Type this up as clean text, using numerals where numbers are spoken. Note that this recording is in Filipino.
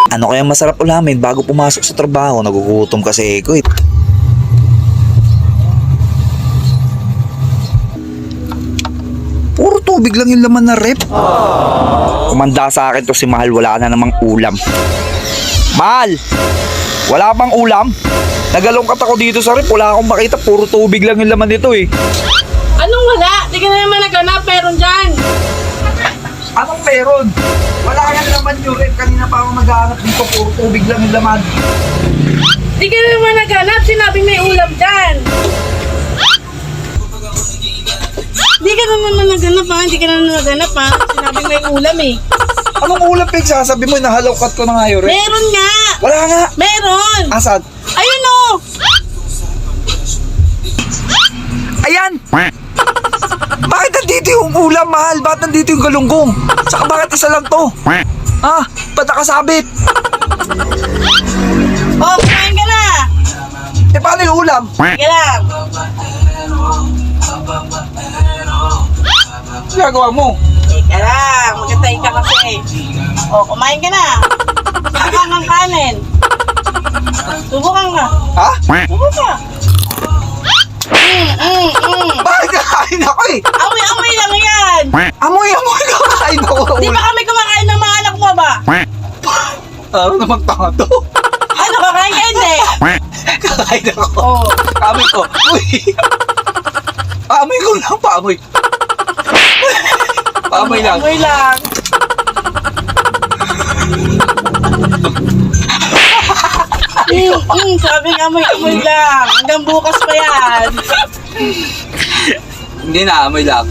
Ano kaya masarap ulamin bago pumasok sa trabaho? Nagugutom kasi ako eh. Puro tubig lang yung laman na rep. Kumanda sa akin to si Mahal, wala na namang ulam. Mahal! Wala bang ulam? Nagalungkat ako dito sa rep, wala akong makita, puro tubig lang yung laman nito eh. Anong wala? Di ka na naman naghanap, meron dyan. Anong meron? Wala kang laman yung rep, kanina pa ako naghahanap dito, puro tubig lang yung laman. Di ka na naman naghanap, sinabing may ulam dyan. Di ka na naman naghanap ha, di ka na naman naghanap ha. Sinabing may ulam eh. Anong ulam pigsasabi mo? Nahalawkat ko na nga yung rep. Meron nga. Wala nga. Meron. Asan? Ayun o. Ayan! Bakit nandito yung ulam, Mahal? Bakit nandito yung galunggong? Saka bakit isa lang to? Ah, ba't nakasabit? Oh, kumain ka na. Eh, paano yung ulam? Sige lang. Ginagawa mo? Teka lang, magkatay ka kasi. Oh, kumain ka na. Subukan kang kanin. Subukan ka. Ha? Subukan. Bakit kakain ako eh? Amoy-amoy lang yan. Amoy-amoy kakain ako. Di ba kami kumakain ng mga anak mo ba? Ano namang tanga to? Ano, kakain ka hindi? Kakain ako. Oh. Amoy ko. Uy! Paamoy ko lang, paamoy. Paamoy lang. Amoy lang. Sabi nga amoy-amoy lang. Hanggang bukas pa yan. Hindi na, amoy lang.